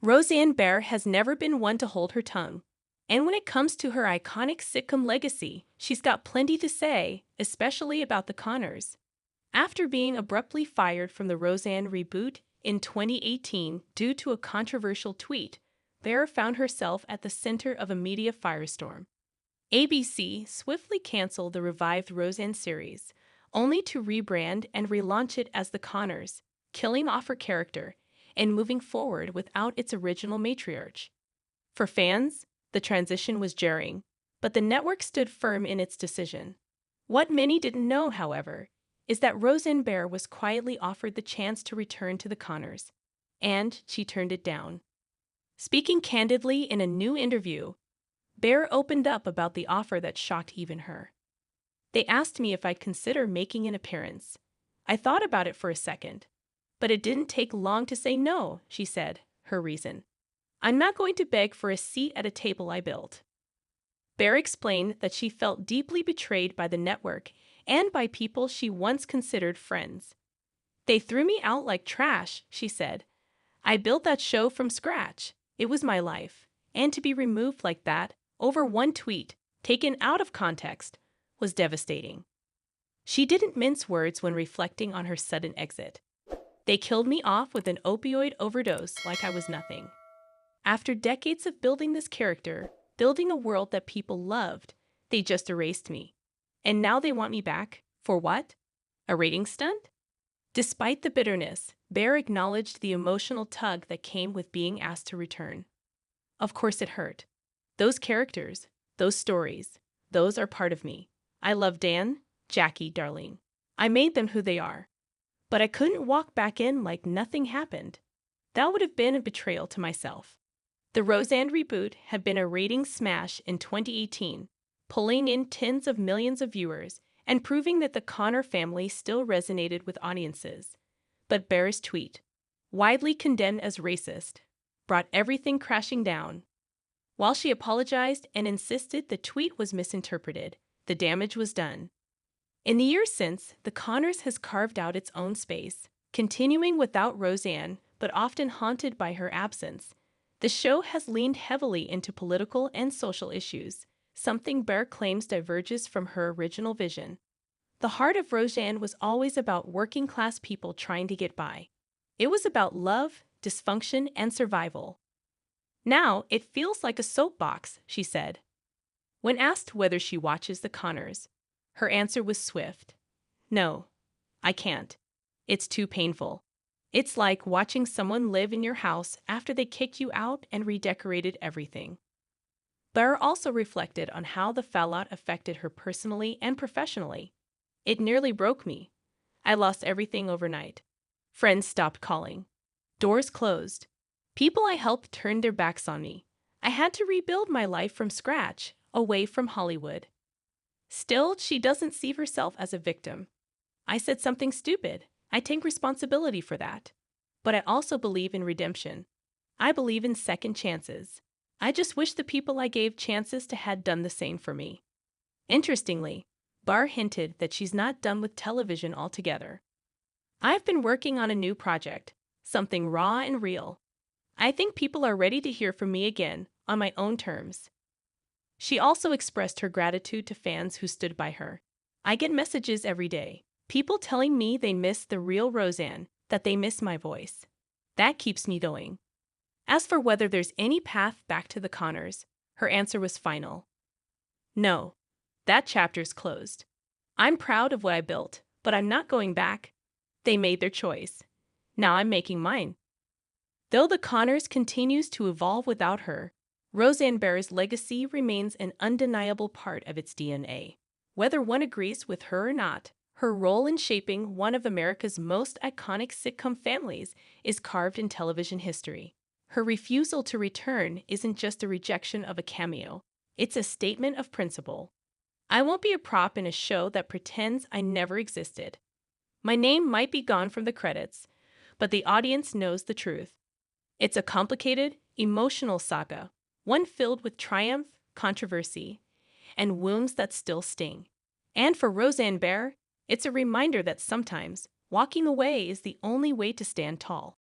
Roseanne Barr has never been one to hold her tongue. And when it comes to her iconic sitcom legacy, she's got plenty to say, especially about the Connors. After being abruptly fired from the Roseanne reboot in 2018 due to a controversial tweet, Barr found herself at the center of a media firestorm. ABC swiftly canceled the revived Roseanne series, only to rebrand and relaunch it as The Connors, killing off her character and moving forward without its original matriarch. For fans, the transition was jarring, but the network stood firm in its decision. What many didn't know, however, is that Roseanne Barr was quietly offered the chance to return to The Connors, and she turned it down. Speaking candidly in a new interview, Barr opened up about the offer that shocked even her. They asked me if I'd consider making an appearance. I thought about it for a second, but it didn't take long to say no, she said, her reason. I'm not going to beg for a seat at a table I built. Barr explained that she felt deeply betrayed by the network and by people she once considered friends. They threw me out like trash, she said. I built that show from scratch. It was my life. And to be removed like that, over one tweet, taken out of context, was devastating. She didn't mince words when reflecting on her sudden exit. They killed me off with an opioid overdose like I was nothing. After decades of building this character, building a world that people loved, they just erased me. And now they want me back? For what? A rating stunt? Despite the bitterness, Barr acknowledged the emotional tug that came with being asked to return. Of course it hurt. Those characters, those stories, those are part of me. I love Dan, Jackie, Darlene. I made them who they are. But I couldn't walk back in like nothing happened. That would have been a betrayal to myself. The Roseanne reboot had been a ratings smash in 2018, pulling in tens of millions of viewers and proving that the Connor family still resonated with audiences. But Barr's tweet, widely condemned as racist, brought everything crashing down. While she apologized and insisted the tweet was misinterpreted, the damage was done. In the years since, The Connors has carved out its own space, continuing without Roseanne, but often haunted by her absence. The show has leaned heavily into political and social issues, something Barr claims diverges from her original vision. The heart of Roseanne was always about working-class people trying to get by. It was about love, dysfunction, and survival. Now, it feels like a soapbox, she said. When asked whether she watches The Connors, her answer was swift. No, I can't. It's too painful. It's like watching someone live in your house after they kicked you out and redecorated everything. Barr also reflected on how the fallout affected her personally and professionally. It nearly broke me. I lost everything overnight. Friends stopped calling. Doors closed. People I helped turned their backs on me. I had to rebuild my life from scratch, away from Hollywood. Still, she doesn't see herself as a victim. I said something stupid. I take responsibility for that. But I also believe in redemption. I believe in second chances. I just wish the people I gave chances to had done the same for me. Interestingly, Barr hinted that she's not done with television altogether. I've been working on a new project, something raw and real. I think people are ready to hear from me again, on my own terms. She also expressed her gratitude to fans who stood by her. I get messages every day, people telling me they miss the real Roseanne, that they miss my voice. That keeps me going. As for whether there's any path back to the Connors, her answer was final. No, that chapter's closed. I'm proud of what I built, but I'm not going back. They made their choice. Now I'm making mine. Though the Connors continues to evolve without her, Roseanne Barr's legacy remains an undeniable part of its DNA. Whether one agrees with her or not, her role in shaping one of America's most iconic sitcom families is carved in television history. Her refusal to return isn't just a rejection of a cameo, it's a statement of principle. I won't be a prop in a show that pretends I never existed. My name might be gone from the credits, but the audience knows the truth. It's a complicated, emotional saga, one filled with triumph, controversy, and wounds that still sting. And for Roseanne Barr, it's a reminder that sometimes walking away is the only way to stand tall.